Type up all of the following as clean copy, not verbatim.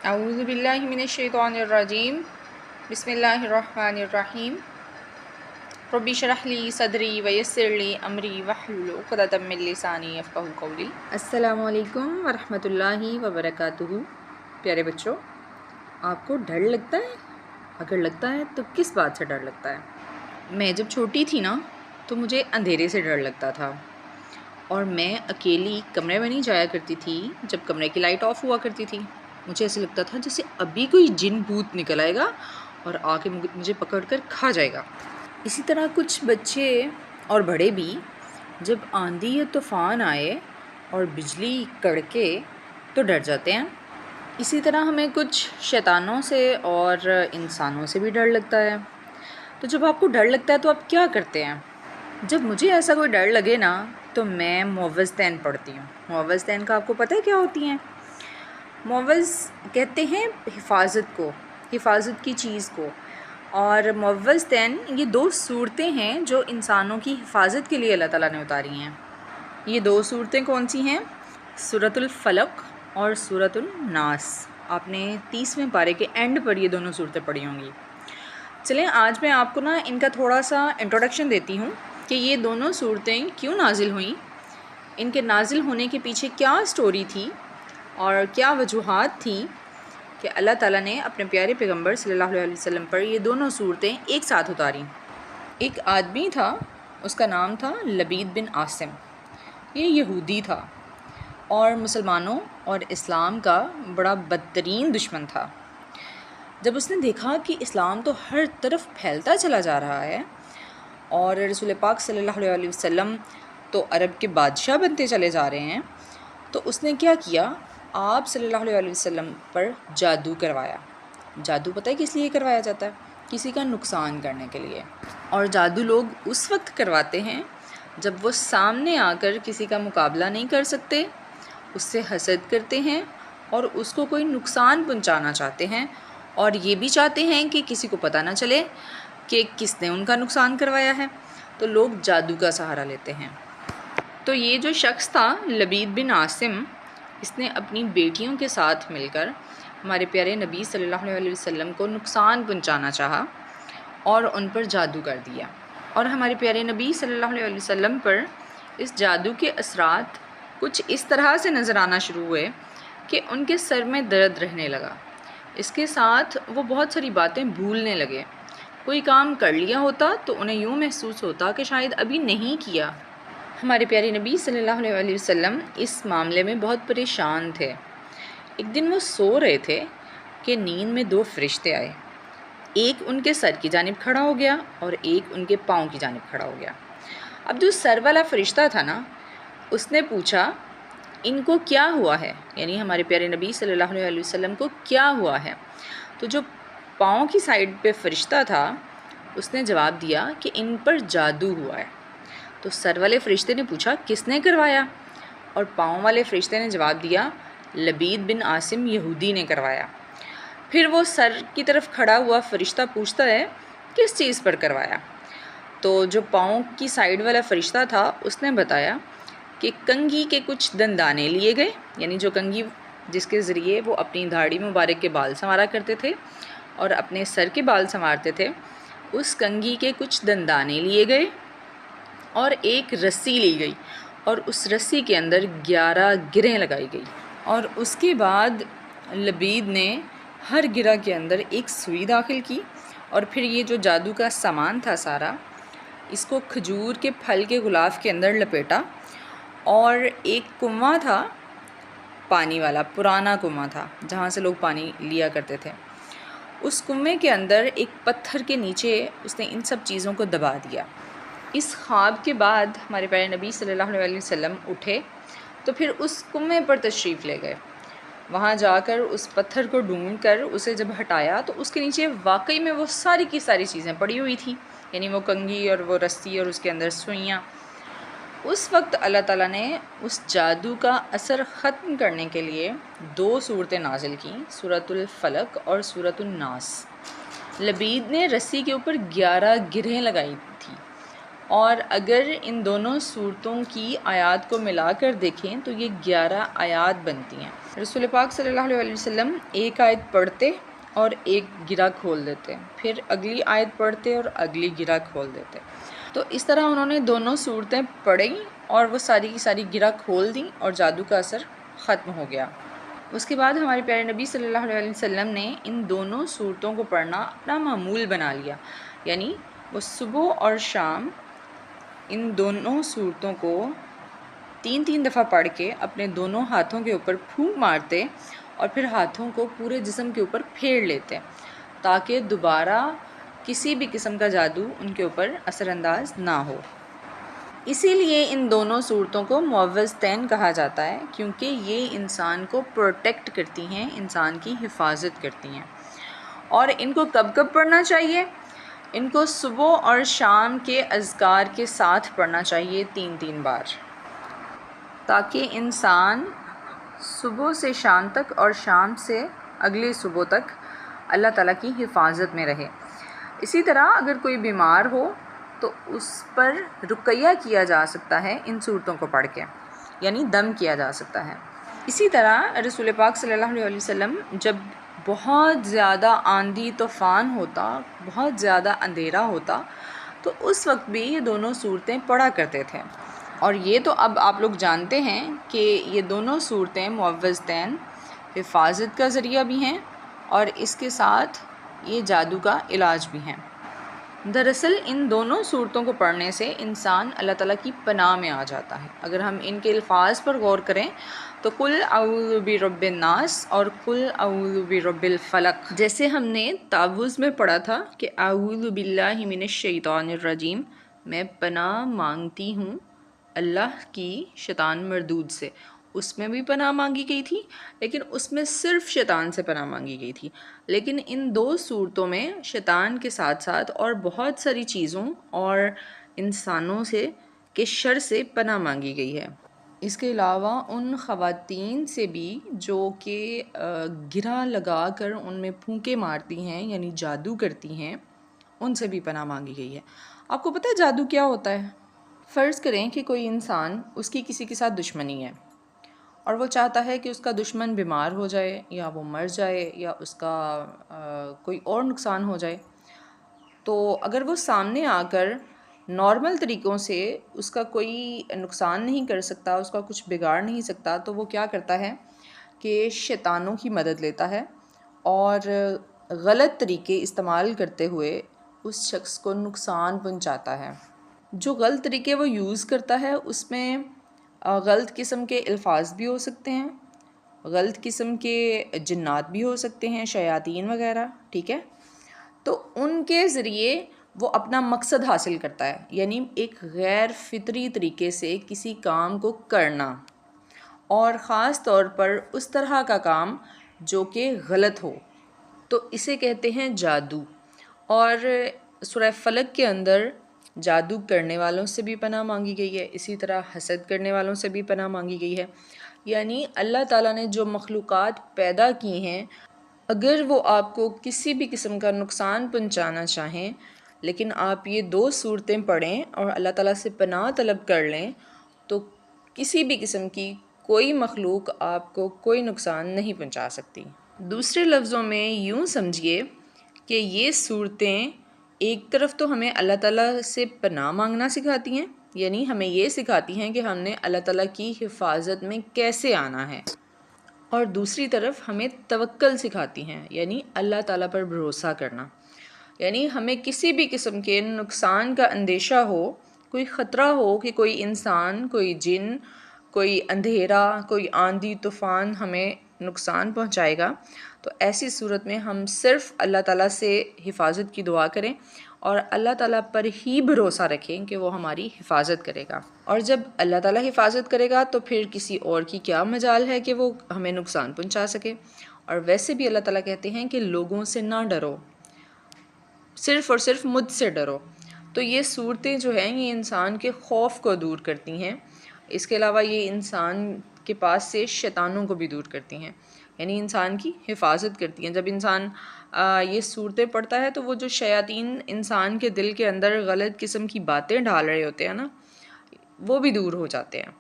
اعوذ باللہ من الشیطان الرجیم بسم اللہ الرحمن الرحیم رب اشرح لی صدری ویسر لی امری واحلل عقدۃ من لسانی یفقہوا قولی۔ السلام علیکم ورحمۃ اللہ وبرکاتہ۔ پیارے بچوں، آپ کو ڈر لگتا ہے؟ اگر لگتا ہے تو کس بات سے ڈر لگتا ہے؟ میں جب چھوٹی تھی نا تو مجھے اندھیرے سے ڈر لگتا تھا، اور میں اکیلی کمرے میں نہیں جایا کرتی تھی جب کمرے کی لائٹ آف ہوا کرتی تھی۔ مجھے ایسے لگتا تھا جیسے ابھی کوئی جن بھوت نکل آئے گا اور آ کے مجھے پکڑ کر کھا جائے گا۔ اسی طرح کچھ بچے اور بڑے بھی جب آندھی یا طوفان آئے اور بجلی کڑکے تو ڈر جاتے ہیں۔ اسی طرح ہمیں کچھ شیطانوں سے اور انسانوں سے بھی ڈر لگتا ہے۔ تو جب آپ کو ڈر لگتا ہے تو آپ کیا کرتے ہیں؟ جب مجھے ایسا کوئی ڈر لگے نا تو میں معوذتین پڑھتی ہوں۔ معوذتین کا آپ کو پتہ ہے کیا ہوتی ہیں؟ معوذ کہتے ہیں حفاظت کو، حفاظت کی چیز کو، اور معوذتین یہ دو صورتیں ہیں جو انسانوں کی حفاظت کے لیے اللہ تعالیٰ نے اتاری ہیں۔ یہ دو صورتیں کون سی ہیں؟ سورۃ الفلق اور سورۃ الناس۔ آپ نے 30ویں پارے کے اینڈ پر یہ دونوں صورتیں پڑھی ہوں گی۔ چلیں آج میں آپ کو نا ان کا تھوڑا سا انٹروڈکشن دیتی ہوں کہ یہ دونوں صورتیں کیوں نازل ہوئیں، ان کے نازل ہونے کے پیچھے کیا سٹوری تھی اور کیا وجوہات تھی کہ اللہ تعالیٰ نے اپنے پیارے پیغمبر صلی اللہ علیہ وسلم پر یہ دونوں صورتیں ایک ساتھ اتاریں۔ ایک آدمی تھا، اس کا نام تھا لبید بن عاصم۔ یہ یہودی تھا اور مسلمانوں اور اسلام کا بڑا بدترین دشمن تھا۔ جب اس نے دیکھا کہ اسلام تو ہر طرف پھیلتا چلا جا رہا ہے اور رسول پاک صلی اللہ علیہ وسلم تو عرب کے بادشاہ بنتے چلے جا رہے ہیں، تو اس نے کیا کیا؟ آپ صلی اللہ علیہ وسلم پر جادو کروایا۔ جادو پتہ ہے کس لیے کروایا جاتا ہے؟ کسی کا نقصان کرنے کے لیے۔ اور جادو لوگ اس وقت کرواتے ہیں جب وہ سامنے آ کر کسی کا مقابلہ نہیں کر سکتے، اس سے حسد کرتے ہیں اور اس کو کوئی نقصان پہنچانا چاہتے ہیں، اور یہ بھی چاہتے ہیں کہ کسی کو پتہ نہ چلے کہ کس نے ان کا نقصان کروایا ہے، تو لوگ جادو کا سہارا لیتے ہیں۔ تو یہ جو شخص تھا لبید بن عاصم، اس نے اپنی بیٹیوں کے ساتھ مل کر ہمارے پیارے نبی صلی اللہ علیہ وسلم کو نقصان پہنچانا چاہا اور ان پر جادو کر دیا۔ اور ہمارے پیارے نبی صلی اللہ علیہ وسلم پر اس جادو کے اثرات کچھ اس طرح سے نظر آنا شروع ہوئے کہ ان کے سر میں درد رہنے لگا۔ اس کے ساتھ وہ بہت ساری باتیں بھولنے لگے۔ کوئی کام کر لیا ہوتا تو انہیں یوں محسوس ہوتا کہ شاید ابھی نہیں کیا۔ ہمارے پیارے نبی صلی اللہ علیہ وسلم اس معاملے میں بہت پریشان تھے۔ ایک دن وہ سو رہے تھے کہ نیند میں دو فرشتے آئے۔ ایک ان کے سر کی جانب کھڑا ہو گیا اور ایک ان کے پاؤں کی جانب کھڑا ہو گیا۔ اب جو سر والا فرشتہ تھا نا، اس نے پوچھا ان کو کیا ہوا ہے، یعنی ہمارے پیارے نبی صلی اللہ علیہ وسلم کو کیا ہوا ہے؟ تو جو پاؤں کی سائڈ پہ فرشتہ تھا اس نے جواب دیا کہ ان پر جادو ہوا ہے۔ تو سر والے فرشتے نے پوچھا کس نے کروایا؟ اور پاؤں والے فرشتے نے جواب دیا لبید بن عاصم یہودی نے کروایا۔ پھر وہ سر کی طرف کھڑا ہوا فرشتہ پوچھتا ہے کس چیز پر کروایا؟ تو جو پاؤں کی سائڈ والا فرشتہ تھا اس نے بتایا کہ کنگھی کے کچھ دندانے لیے گئے، یعنی جو کنگھی جس کے ذریعے وہ اپنی داڑھی مبارک کے بال سنوارا کرتے تھے اور اپنے سر کے بال سنوارتے تھے، اس کنگھی کے کچھ دندانے لیے گئے اور ایک رسی لی گئی، اور اس رسی کے اندر 11 گرہیں لگائی گئی، اور اس کے بعد لبید نے ہر گرہ کے اندر ایک سوئی داخل کی، اور پھر یہ جو جادو کا سامان تھا سارا، اس کو کھجور کے پھل کے غلاف کے اندر لپیٹا، اور ایک کنواں تھا پانی والا، پرانا کنواں تھا جہاں سے لوگ پانی لیا کرتے تھے، اس کنویں کے اندر ایک پتھر کے نیچے اس نے ان سب چیزوں کو دبا دیا۔ اس خواب کے بعد ہمارے پیارے نبی صلی اللہ علیہ وسلم اٹھے تو پھر اس کنویں پر تشریف لے گئے۔ وہاں جا کر اس پتھر کو ڈھونڈ کر اسے جب ہٹایا تو اس کے نیچے واقعی میں وہ ساری کی ساری چیزیں پڑی ہوئی تھیں، یعنی وہ کنگھی اور وہ رسی اور اس کے اندر سوئیاں۔ اس وقت اللہ تعالیٰ نے اس جادو کا اثر ختم کرنے کے لیے دو صورتیں نازل کیں، سورۃ الفلق اور سورۃ الناس۔ لبید نے رسی کے اوپر 11 گرہیں لگائی تھی، اور اگر ان دونوں صورتوں کی آیات کو ملا کر دیکھیں تو یہ 11 آیات بنتی ہیں۔ رسول پاک صلی اللہ علیہ وسلم ایک آیت پڑھتے اور ایک گرہ کھول دیتے، پھر اگلی آیت پڑھتے اور اگلی گرہ کھول دیتے. تو اس طرح انہوں نے دونوں صورتیں پڑھیں اور وہ ساری کی ساری گرہ کھول دیں اور جادو کا اثر ختم ہو گیا. اس کے بعد ہمارے پیارے نبی صلی اللہ علیہ وسلم نے ان دونوں صورتوں کو پڑھنا اپنا معمول بنا لیا، یعنی وہ صبح اور شام ان دونوں صورتوں کو 3 دفعہ پڑھ کے اپنے دونوں ہاتھوں کے اوپر پھونک مارتے اور پھر ہاتھوں کو پورے جسم کے اوپر پھیر لیتے تاکہ دوبارہ کسی بھی قسم کا جادو ان کے اوپر اثر انداز نہ ہو. اسی لیے ان دونوں صورتوں کو معوذتین کہا جاتا ہے، کیونکہ یہ انسان کو پروٹیکٹ کرتی ہیں، انسان کی حفاظت کرتی ہیں. اور ان کو کب کب پڑھنا چاہیے؟ ان کو صبح اور شام کے اذکار کے ساتھ پڑھنا چاہیے 3 بار، تاکہ انسان صبح سے شام تک اور شام سے اگلی صبح تک اللہ تعالیٰ کی حفاظت میں رہے. اسی طرح اگر کوئی بیمار ہو تو اس پر رقیہ کیا جا سکتا ہے ان صورتوں کو پڑھ کے، یعنی دم کیا جا سکتا ہے. اسی طرح رسول پاک صلی اللہ علیہ وسلم جب بہت زیادہ آندھی طوفان ہوتا، بہت زیادہ اندھیرا ہوتا، تو اس وقت بھی یہ دونوں صورتیں پڑھا کرتے تھے. اور یہ تو اب آپ لوگ جانتے ہیں کہ یہ دونوں صورتیں معوذتین حفاظت کا ذریعہ بھی ہیں اور اس کے ساتھ یہ جادو کا علاج بھی ہیں. دراصل ان دونوں صورتوں کو پڑھنے سے انسان اللہ تعالیٰ کی پناہ میں آ جاتا ہے. اگر ہم ان کے الفاظ پر غور کریں تو قل اعوذ برب الناس اور قل اعوذ برب الفلق، جیسے ہم نے تعوذ میں پڑھا تھا کہ اعوذ باللہ من الشیطان الرجیم، میں پناہ مانگتی ہوں اللہ کی شیطان مردود سے، اس میں بھی پناہ مانگی گئی تھی لیکن اس میں صرف شیطان سے پناہ مانگی گئی تھی. لیکن ان دو صورتوں میں شیطان کے ساتھ ساتھ اور بہت ساری چیزوں اور انسانوں سے کے شر سے پناہ مانگی گئی ہے. اس کے علاوہ ان خواتین سے بھی جو کہ گرہ لگا کر ان میں پھونکے مارتی ہیں یعنی جادو کرتی ہیں، ان سے بھی پناہ مانگی گئی ہے. آپ کو پتہ ہے جادو کیا ہوتا ہے؟ فرض کریں کہ کوئی انسان، اس کی کسی کے ساتھ دشمنی ہے اور وہ چاہتا ہے کہ اس کا دشمن بیمار ہو جائے یا وہ مر جائے یا اس کا کوئی اور نقصان ہو جائے. تو اگر وہ سامنے آ کر نارمل طریقوں سے اس کا کوئی نقصان نہیں کر سکتا، اس کا کچھ بگاڑ نہیں سکتا، تو وہ کیا کرتا ہے کہ شیطانوں کی مدد لیتا ہے اور غلط طریقے استعمال کرتے ہوئے اس شخص کو نقصان پہنچاتا ہے. جو غلط طریقے وہ یوز کرتا ہے اس میں غلط قسم کے الفاظ بھی ہو سکتے ہیں، غلط قسم کے جنات بھی ہو سکتے ہیں، شیاطین وغیرہ، ٹھیک ہے. تو ان کے ذریعے وہ اپنا مقصد حاصل کرتا ہے، یعنی ایک غیر فطری طریقے سے کسی کام کو کرنا، اور خاص طور پر اس طرح کا کام جو کہ غلط ہو، تو اسے کہتے ہیں جادو. اور سورہ فلق کے اندر جادو کرنے والوں سے بھی پناہ مانگی گئی ہے، اسی طرح حسد کرنے والوں سے بھی پناہ مانگی گئی ہے. یعنی اللہ تعالیٰ نے جو مخلوقات پیدا کی ہیں، اگر وہ آپ کو کسی بھی قسم کا نقصان پہنچانا چاہیں لیکن آپ یہ دو صورتیں پڑھیں اور اللہ تعالیٰ سے پناہ طلب کر لیں، تو کسی بھی قسم کی کوئی مخلوق آپ کو کوئی نقصان نہیں پہنچا سکتی. دوسرے لفظوں میں یوں سمجھیے کہ یہ صورتیں ایک طرف تو ہمیں اللہ تعالیٰ سے پناہ مانگنا سکھاتی ہیں، یعنی ہمیں یہ سکھاتی ہیں کہ ہم نے اللہ تعالیٰ کی حفاظت میں کیسے آنا ہے، اور دوسری طرف ہمیں توکل سکھاتی ہیں، یعنی اللہ تعالیٰ پر بھروسہ کرنا. یعنی ہمیں کسی بھی قسم کے نقصان کا اندیشہ ہو، کوئی خطرہ ہو کہ کوئی انسان، کوئی جن، کوئی اندھیرا، کوئی آندھی طوفان ہمیں نقصان پہنچائے گا، تو ایسی صورت میں ہم صرف اللہ تعالیٰ سے حفاظت کی دعا کریں اور اللہ تعالیٰ پر ہی بھروسہ رکھیں کہ وہ ہماری حفاظت کرے گا. اور جب اللہ تعالیٰ حفاظت کرے گا تو پھر کسی اور کی کیا مجال ہے کہ وہ ہمیں نقصان پہنچا سکے. اور ویسے بھی اللہ تعالیٰ کہتے ہیں کہ لوگوں سے نہ ڈرو، صرف اور صرف مجھ سے ڈرو. تو یہ صورتیں جو ہیں یہ انسان کے خوف کو دور کرتی ہیں. اس کے علاوہ یہ انسان کے پاس سے شیطانوں کو بھی دور کرتی ہیں، یعنی انسان کی حفاظت کرتی ہیں. جب انسان یہ صورتیں پڑھتا ہے تو وہ جو شیاطین انسان کے دل کے اندر غلط قسم کی باتیں ڈال رہے ہوتے ہیں نا، وہ بھی دور ہو جاتے ہیں.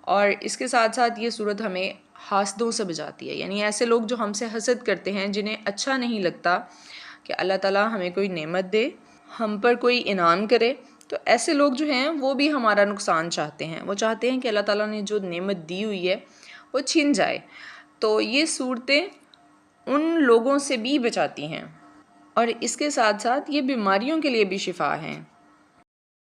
اور اس کے ساتھ ساتھ یہ صورت ہمیں حاسدوں سے بچاتی ہے، یعنی ایسے لوگ جو ہم سے حسد کرتے ہیں، جنہیں اچھا نہیں لگتا کہ اللہ تعالیٰ ہمیں کوئی نعمت دے، ہم پر کوئی انعام کرے، تو ایسے لوگ جو ہیں وہ بھی ہمارا نقصان چاہتے ہیں، وہ چاہتے ہیں کہ اللہ تعالیٰ نے جو نعمت دی ہوئی ہے وہ چھن جائے۔ تو یہ صورتیں ان لوگوں سے بھی بچاتی ہیں، اور اس کے ساتھ ساتھ یہ بیماریوں کے لیے بھی شفا ہیں۔